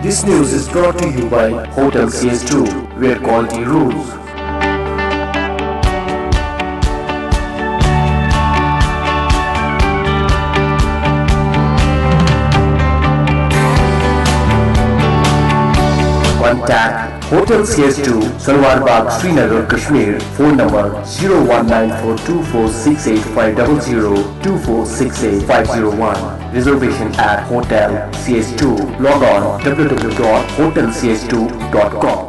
This news is brought to you by Hotel CS2, where quality rules. Contact Hotel CS2, Salwar Bagh, Srinagar, Kashmir. Phone number 01942468500 2468 Reservation at Hotel CS2. Log on www.hotelcs2.com.